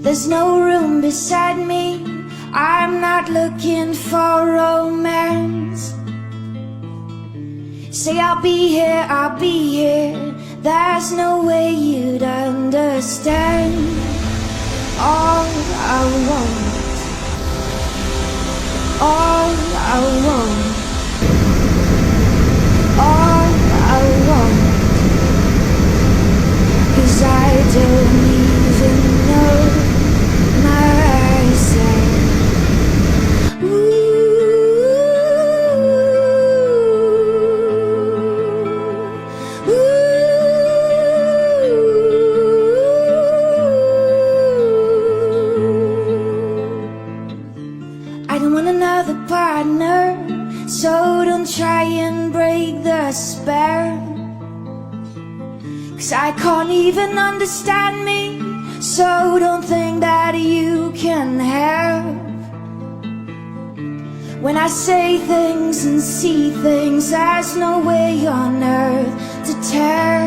There's no room beside me. I'm not looking for romance. Say I'll be here, I'll be here. There's no way you'd understand. All I want, all I want, all I want, 'cause I don't even know myself. I don't want another partner, so don't try and break the spell. 'Cause I can't even understand me, so don't think that you can help. When I say things and see things, there's no way on earth to tell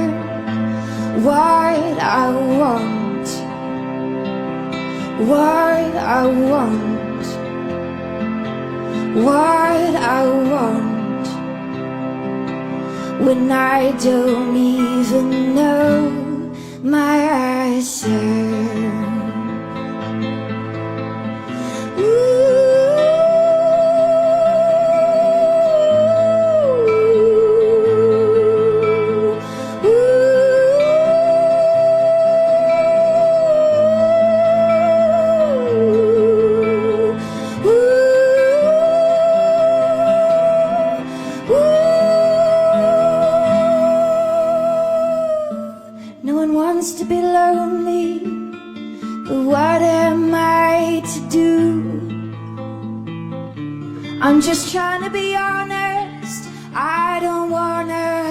what I want, what I want, what I want, when I don't even know myself. No one wants to be lonely, but what am I to do? I'm just trying to be honest, I don't wanna